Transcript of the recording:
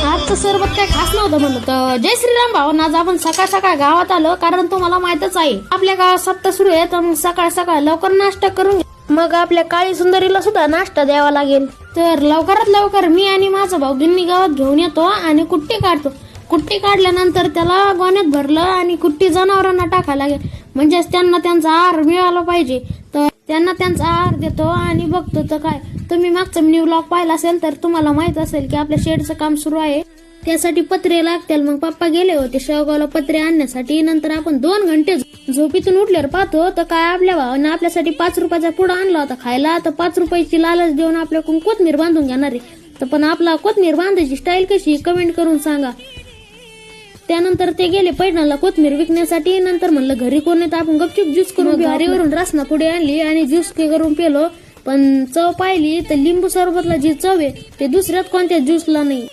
आजचं सरबत काय खास नव्हतं म्हणलं तर जय श्रीराम भावांना. आज आपण सकाळ सकाळ गावात आलो, कारण तुम्हाला माहितच आहे आपल्या गावात सप्ताह सुरू आहे, तर मग सकाळ सकाळ लवकर नाश्ता करून मग आपल्या काळी सुंदरीला सुद्धा नाश्ता द्यावा लागेल. तर लवकरात लवकर मी आणि माझा भाऊ गिन्नी गावात घेऊन येतो आणि कुट्टी काढतो. कुट्टी काढल्यानंतर त्याला गोण्यात भरलं आणि कुट्टी जनावरांना टाकायला लागेल, म्हणजेच त्यांना त्यांचा आहार मिळाला पाहिजे. तर त्यांना त्यांचा आहार देतो आणि बघतो. तर काय तुम्ही मागचा मिनी व्लॉग पाहिला असेल तर तुम्हाला माहित असेल की आपल्या शेडचं काम सुरू आहे, त्यासाठी पत्रे लागतील. मग पप्पा गेले होते शेवगावला पत्रे आणण्यासाठी. नंतर आपण 2 घंटे झोपीतून उठल्यावर पाहतो तर काय आपल्या भावानं आपल्यासाठी 5 रुपयाचा पुडा आणला होता खायला. तर 5 रुपयाची लालच देऊन आपल्याकडून कोथमीर बांधून घेणार आहे. तर पण आपला कोथमीर बांधायची स्टाईल कशी कमेंट करून सांगा. त्यानंतर ते गेले पैठणला कोथमीर विकण्यासाठी. नंतर म्हणलं घरी कोण नाही तर आपण गपचूप ज्यूस करून घरीवरून रसना पुढे आणली आणि ज्यूस करून पेलो. पण चव पाहिली तर लिंबू सरबतला जी चव आहे ते दुसऱ्यात कोणत्या ज्यूसला नाही.